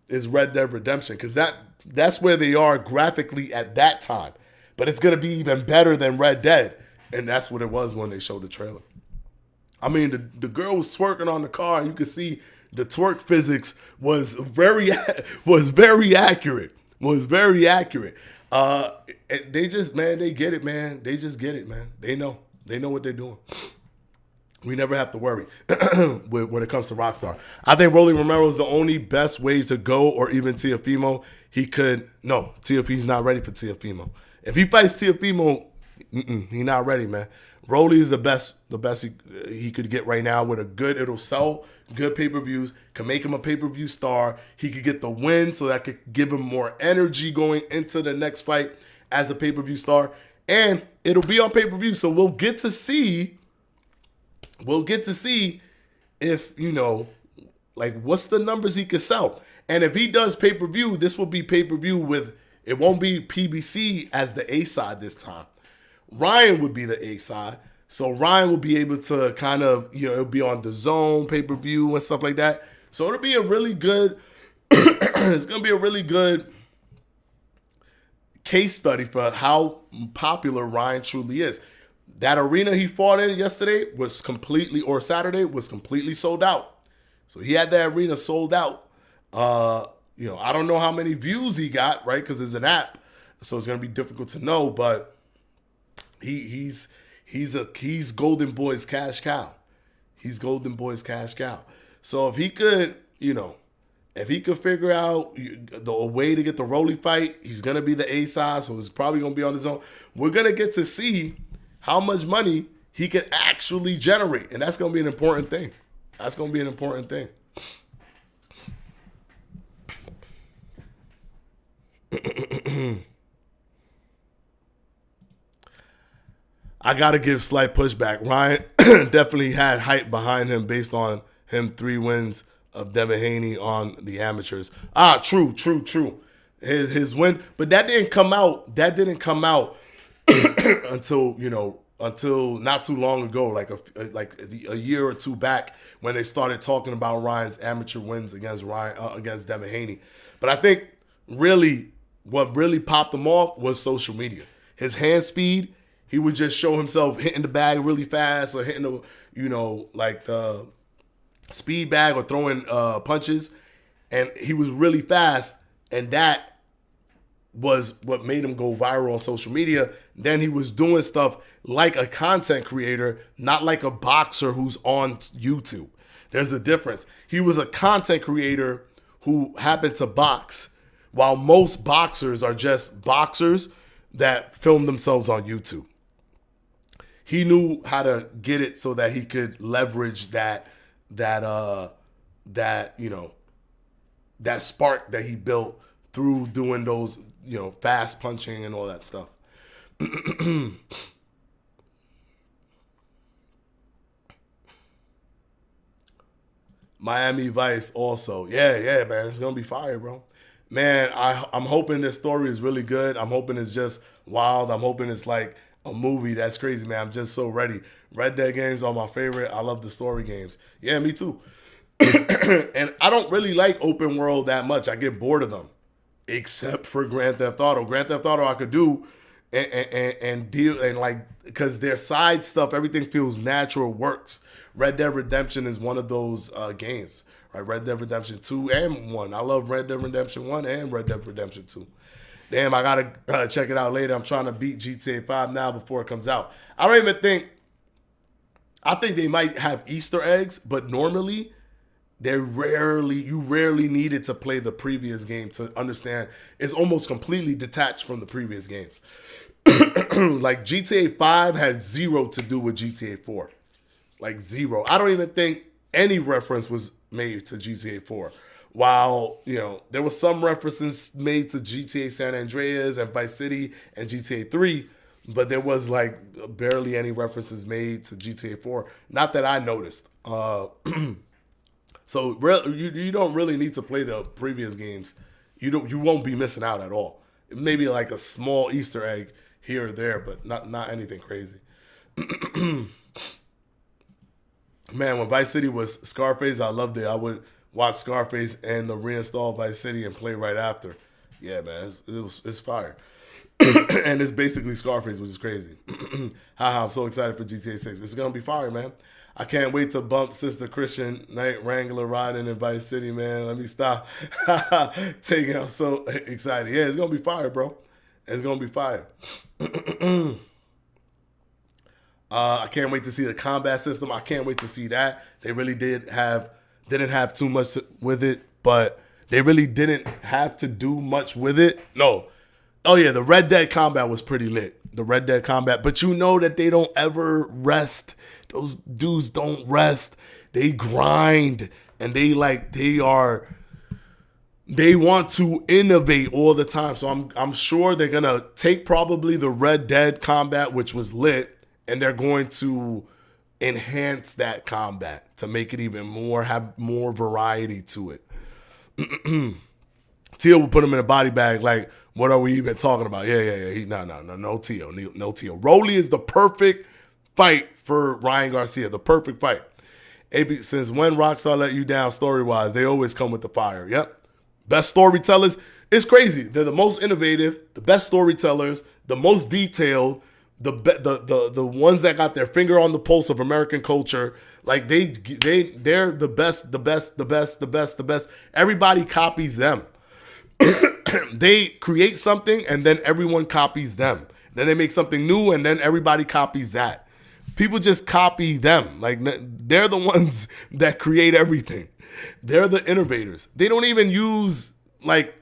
is Red Dead Redemption, because that's where they are graphically at that time. But it's going to be even better than Red Dead, and that's what it was when they showed the trailer. I mean, the girl was twerking on the car, and you could see the twerk physics was very accurate. They just, man, they get it, man. They just get it, man. They know what they're doing. We never have to worry when it comes to Rockstar. I think Rolly Romero is the only best way to go, or even Teofimo. Teofi's not ready for Teofimo. If he fights Teofimo, he's not ready, man. Rolly is the best he could get right now with it'll sell good pay-per-views, can make him a pay-per-view star. He could get the win, so that could give him more energy going into the next fight as a pay-per-view star. And it'll be on pay-per-view, so we'll get to see if, what's the numbers he could sell. And if he does pay-per-view, this will be pay-per-view it won't be PBC as the A side this time. Ryan would be the A side. So Ryan will be able to kind of, it'll be on the Zone pay-per-view and stuff like that. So it'll be a really good, it's going to be a really good case study for how popular Ryan truly is. That arena he fought in Saturday was completely sold out. So he had that arena sold out. I don't know how many views he got, right? Because it's an app. So it's going to be difficult to know, but he's Golden Boy's cash cow. He's Golden Boy's cash cow. So if he could, figure out the way to get the Rolly fight, he's going to be the A side, so he's probably going to be on his own. We're going to get to see how much money he can actually generate, and that's going to be an important thing. I got to give slight pushback. Ryan definitely had hype behind him based on him 3 wins of Devin Haney on the amateurs. True. His win, but that didn't come out until not too long ago, like a year or two back, when they started talking about Ryan's amateur wins against Devin Haney. But I think what really popped him off was social media. His hand speed. He would just show himself hitting the bag really fast, or hitting the speed bag, or throwing punches, and he was really fast, and that was what made him go viral on social media. Then he was doing stuff like a content creator, not like a boxer who's on YouTube. There's a difference. He was a content creator who happened to box, while most boxers are just boxers that film themselves on YouTube. He knew how to get it so that he could leverage that spark that he built through doing those, fast punching and all that stuff. Miami Vice also. Yeah, man. It's going to be fire, bro. Man, I'm hoping this story is really good. I'm hoping it's just wild. I'm hoping it's like a movie. That's crazy, man. I'm just so ready. Red Dead games are my favorite. I love the story games. Yeah, me too. And I don't really like open world that much. I get bored of them, except for Grand Theft Auto. Grand Theft Auto I could do and deal, and because their side stuff, everything feels natural, works. Red Dead Redemption is one of those games, right? Red Dead Redemption 2 and 1. I love Red Dead Redemption 1 and Red Dead Redemption 2. Damn, I gotta check it out later. I'm trying to beat GTA 5 now before it comes out. I think they might have Easter eggs, but normally you rarely needed to play the previous game to understand. It's almost completely detached from the previous games. Like GTA 5 had zero to do with GTA 4. Like zero. I don't even think any reference was made to GTA 4. While, there was some references made to GTA San Andreas and Vice City and GTA 3, but there was barely any references made to GTA 4. Not that I noticed. So you don't really need to play the previous games. You won't be missing out at all. Maybe like a small Easter egg here or there, but not anything crazy. Man, when Vice City was Scarface, I loved it. I would watch Scarface and the reinstall Vice City and play right after. Yeah, man, it's fire. And it's basically Scarface, which is crazy. Haha, I'm so excited for GTA 6. It's gonna be fire, man. I can't wait to bump Sister Christian Knight Wrangler riding in Vice City, man. Let me stop. Taking, I'm so excited. Yeah, it's gonna be fire, bro. It's gonna be fire. I can't wait to see the combat system. I can't wait to see that. They really didn't have too much with it, but they really didn't have to do much with it. No. Oh yeah, the Red Dead combat was pretty lit. The Red Dead combat, but you know that they don't ever rest. Those dudes don't rest. They grind, and they want to innovate all the time. So I'm sure they're gonna take probably the Red Dead combat, which was lit, and they're going to enhance that combat to make it even more, have more variety to it. Tio will put him in a body bag. Like, what are we even talking about? Yeah. No Tio. Rolly is the perfect fight for Ryan Garcia. The perfect fight. Since when Rockstar let you down story-wise, they always come with the fire. Yep. Best storytellers. It's crazy. They're the most innovative, the best storytellers, the most detailed, the ones that got their finger on the pulse of American culture. Like they're the best. Everybody copies them. They create something and then everyone copies them. Then they make something new and then everybody copies that. People just copy them. Like they're the ones that create everything. They're the innovators. They don't even use like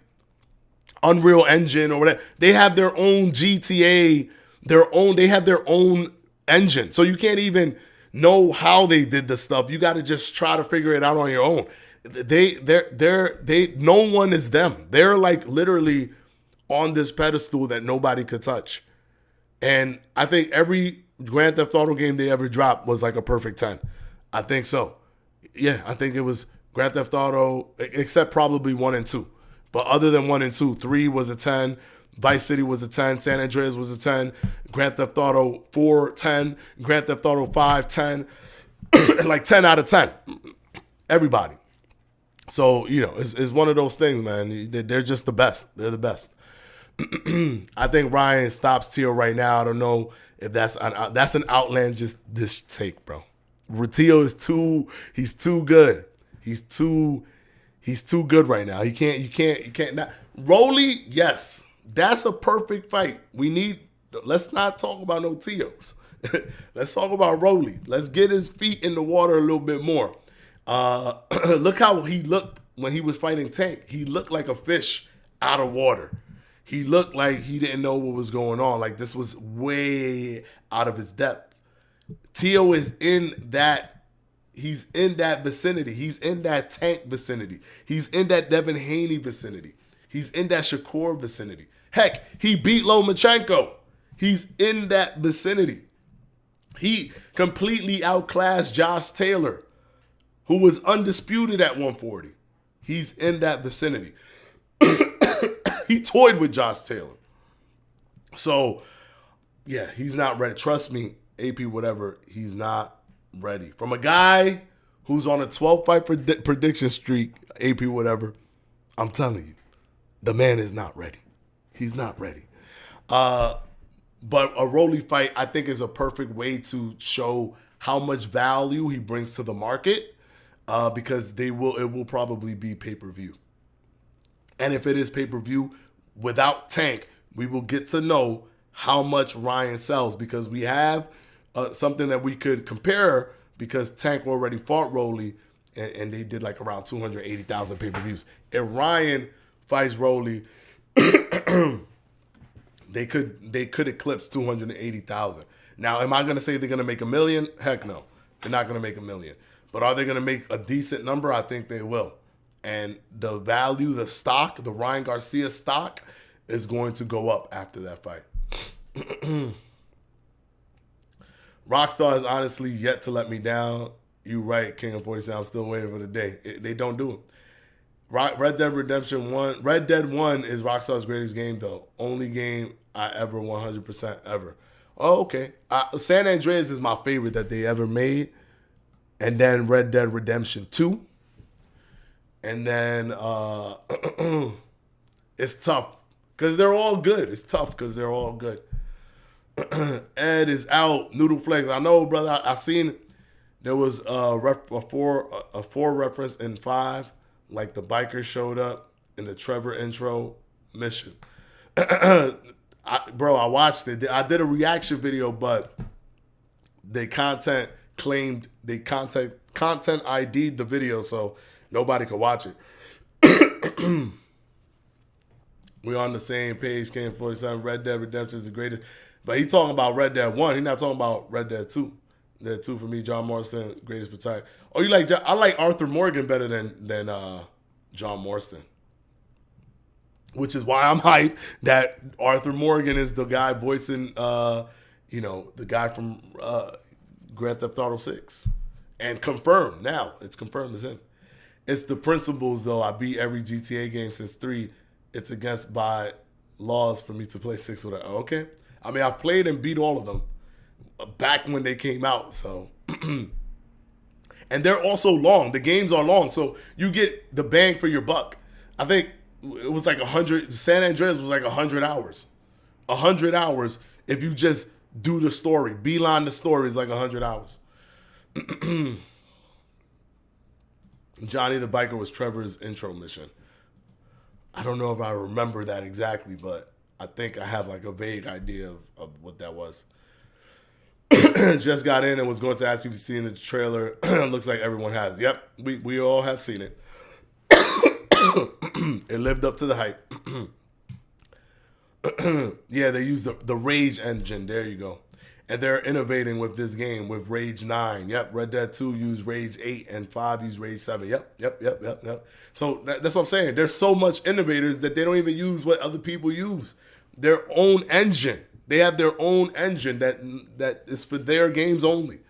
Unreal Engine or whatever. They have their own GTA, they have their own engine. So you can't even know how they did the stuff. You got to just try to figure it out on your own. No one is them. They're like literally on this pedestal that nobody could touch. And I think every Grand Theft Auto game they ever dropped was like a perfect 10. I think so. Yeah, I think it was Grand Theft Auto, except probably 1 and 2. But other than 1 and 2, 3 was a 10. Vice City was a 10. San Andreas was a 10. Grand Theft Auto 4, 10. Grand Theft Auto 5, 10. Like 10 out of 10. Everybody. So, it's one of those things, man. They're just the best. They're the best. I think Ryan stops Tio right now. I don't know if that's an outlandish take, bro. Tio he's too good. He's too good right now. You can't not. Rolly, yes. That's a perfect fight. Let's not talk about no Tios. Let's talk about Rolly. Let's get his feet in the water a little bit more. Look how he looked when he was fighting Tank. He looked like a fish out of water. He looked like he didn't know what was going on. Like this was way out of his depth. Tio is in that. He's in that vicinity. He's in that Tank vicinity. He's in that Devin Haney vicinity. He's in that Shakur vicinity. Heck, he beat Lomachenko. He's in that vicinity. He completely outclassed Josh Taylor, who was undisputed at 140. He's in that vicinity. He toyed with Josh Taylor. So, yeah, he's not ready. Trust me, AP whatever, he's not ready. From a guy who's on a 12-fight prediction streak, AP whatever, I'm telling you, the man is not ready. He's not ready. But a Rolly fight, I think, is a perfect way to show how much value he brings to the market. Because it will probably be pay-per-view. And if it is pay-per-view without Tank, we will get to know how much Ryan sells because we have something that we could compare because Tank already fought Rolly and they did like around 280,000 pay-per-views. If Ryan fights Rolly, they could eclipse 280,000. Now, am I going to say they're going to make $1 million? Heck no. They're not going to make $1 million. But are they going to make a decent number? I think they will. And the value, the stock, the Ryan Garcia stock is going to go up after that fight. Rockstar has honestly yet to let me down. You right, King of 47. I'm still waiting for the day. They don't do it. Red Dead Redemption 1. Red Dead 1 is Rockstar's greatest game, though. Only game I ever 100% ever. Oh, okay. San Andreas is my favorite that they ever made. And then Red Dead Redemption 2. And then it's tough because they're all good. It's tough because they're all good. Ed is out. Noodle Flex. I know, brother. I seen it. There was a four reference in 5. Like the biker showed up in the Trevor intro mission. I watched it. I did a reaction video, but they content ID'd the video, so nobody could watch it. We're on the same page. King47. Red Dead Redemption is the greatest. But he talking about Red Dead 1. He's not talking about Red Dead 2. Red Dead 2 for me, John Marston, greatest protagonist. Oh, you like? I like Arthur Morgan better than John Marston. Which is why I'm hyped that Arthur Morgan is the guy voicing, the guy from Grand Theft Auto 6. And confirmed now. It's confirmed as him. It's the principles, though. I beat every GTA game since 3. It's against by laws for me to play 6 with it. Okay. I mean, I've played and beat all of them back when they came out. So, and they're also long. The games are long. So you get the bang for your buck. I think it was like 100. San Andreas was like 100 hours. 100 hours if you just do the story. Beeline the story is like 100 hours. Johnny the Biker was Trevor's intro mission. I don't know if I remember that exactly, but I think I have like a vague idea of what that was. Just got in and was going to ask you if you've seen the trailer. Looks like everyone has. Yep, we all have seen it. It lived up to the hype. Yeah, they used the Rage engine. There you go. And they're innovating with this game with Rage 9. Yep, Red Dead 2 used Rage 8 and 5 used Rage 7. Yep. So that's what I'm saying. There's so much innovators that they don't even use what other people use. Their own engine. They have their own engine that is for their games only.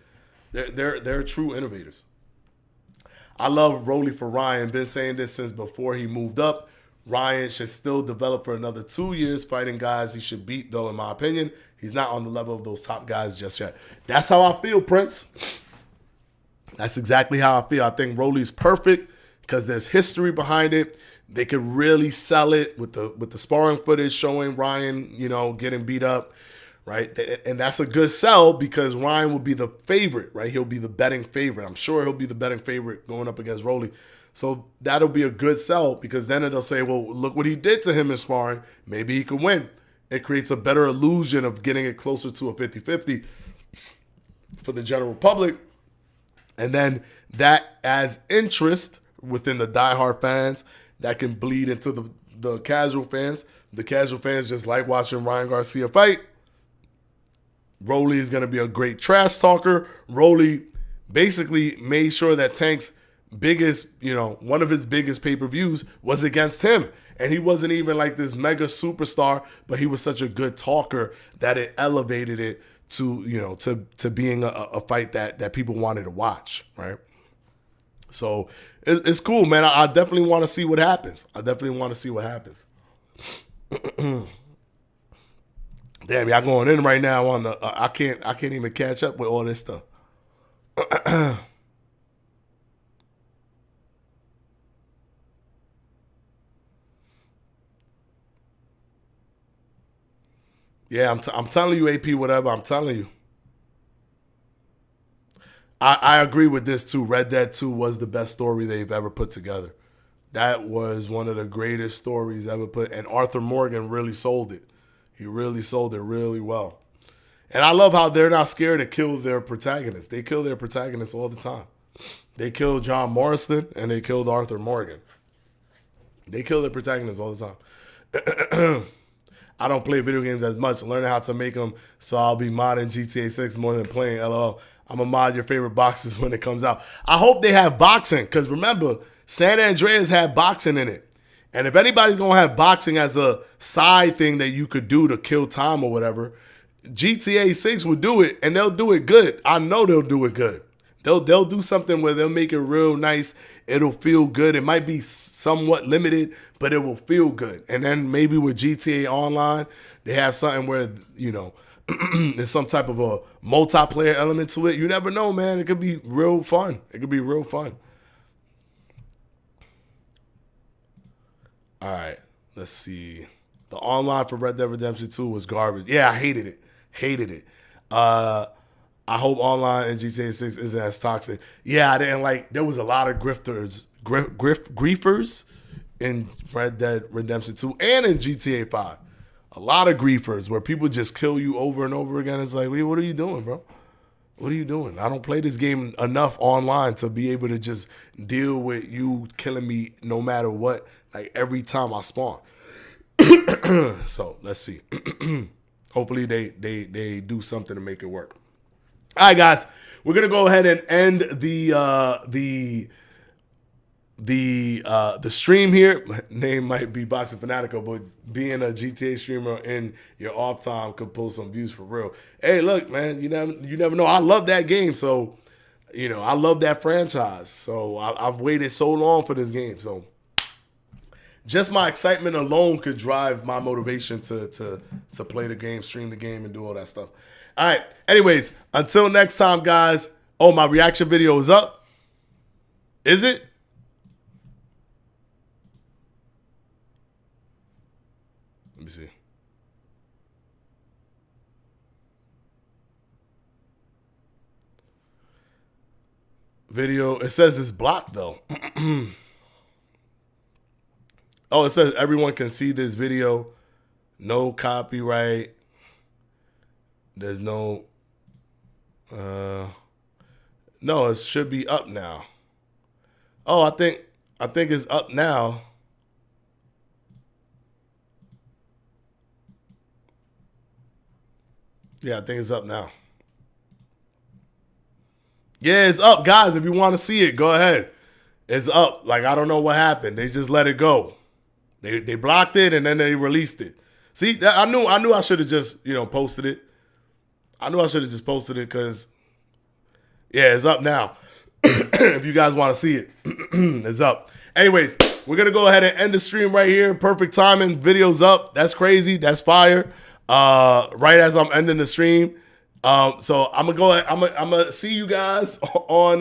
They're true innovators. I love Rolly for Ryan. Been saying this since before he moved up. Ryan should still develop for another 2 years fighting guys he should beat, though, in my opinion. He's not on the level of those top guys just yet. That's how I feel, Prince. That's exactly how I feel. I think Rolly's perfect because there's history behind it. They could really sell it with the sparring footage showing Ryan, getting beat up, right? And that's a good sell because Ryan will be the favorite, right? He'll be the betting favorite. I'm sure he'll be the betting favorite going up against Rolly. So that'll be a good sell because then it'll say, well, look what he did to him in sparring. Maybe he could win. It creates a better illusion of getting it closer to a 50-50 for the general public. And then that adds interest within the diehard fans that can bleed into the casual fans. The casual fans just like watching Ryan Garcia fight. Rolly is going to be a great trash talker. Rolly basically made sure that Tank's biggest, one of his biggest pay-per-views was against him. And he wasn't even like this mega superstar, but he was such a good talker that it elevated it to, to being a fight that people wanted to watch, right? So it's cool, man. I definitely want to see what happens. Damn, y'all going in right now on the. I can't even catch up with all this stuff. Yeah, I'm telling you, AP, whatever. I'm telling you. I agree with this too. Red Dead 2 was the best story they've ever put together. That was one of the greatest stories ever put. And Arthur Morgan really sold it. He really sold it really well. And I love how they're not scared to kill their protagonists. They kill their protagonists all the time. They killed John Marston and they killed Arthur Morgan. They kill their protagonists all the time. I don't play video games as much. Learning how to make them, so I'll be modding GTA 6 more than playing LOL. I'm going to mod your favorite boxes when it comes out. I hope they have boxing, because remember, San Andreas had boxing in it. And if anybody's going to have boxing as a side thing that you could do to kill time or whatever, GTA 6 would do it, and they'll do it good. I know they'll do it good. They'll do something where they'll make it real nice. It'll feel good. It might be somewhat limited, but it will feel good. And then maybe with GTA Online, they have something where, you know, there's some type of a multiplayer element to it. You never know, man. It could be real fun. It could be real fun. All right, let's see. The online for Red Dead Redemption 2 was garbage. Yeah, I hated it. Hated it. I hope online in GTA 6 isn't as toxic. Yeah, I didn't like. There was a lot of griefers in Red Dead Redemption 2 and in GTA 5. A lot of griefers where people just kill you over and over again. It's like, wait, what are you doing, bro? What are you doing? I don't play this game enough online to be able to just deal with you killing me no matter what, like every time I spawn. So let's see. Hopefully they do something to make it work. All right, guys, we're gonna go ahead and end the stream here. My name might be Boxing Fanatico, but being a GTA streamer in your off time could pull some views for real. Hey, look, man, you never know. I love that game, so you know I love that franchise. So I've waited so long for this game. So just my excitement alone could drive my motivation to play the game, stream the game, and do all that stuff. All right. Anyways, until next time, guys. Oh, my reaction video is up. Is it? Let me see. Video. It says it's blocked, though. Oh, it says everyone can see this video. No copyright. There's no... no, it should be up now. Oh, I think it's up now. Yeah, I think it's up now. Yeah, it's up, guys. If you want to see it, go ahead. It's up. Like, I don't know what happened. They just let it go. They blocked it and then they released it. See, I knew I should have just, posted it. I knew I should have just posted it because, yeah, it's up now. If you guys want to see it, it's up. Anyways, we're going to go ahead and end the stream right here. Perfect timing. Video's up. That's crazy. That's fire. Right as I'm ending the stream. So I'm going to go ahead. I'm going to see you guys on,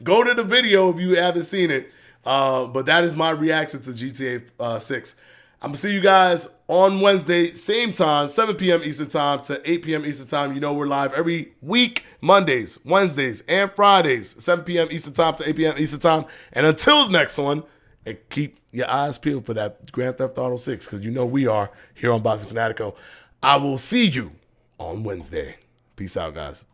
go to the video if you haven't seen it. But that is my reaction to GTA 6. I'm going to see you guys on Wednesday, same time, 7 p.m. Eastern time to 8 p.m. Eastern time. You know we're live every week, Mondays, Wednesdays, and Fridays, 7 p.m. Eastern time to 8 p.m. Eastern time. And until the next one, and keep your eyes peeled for that Grand Theft Auto 6 because you know we are here on Boxing Fanatico. I will see you on Wednesday. Peace out, guys.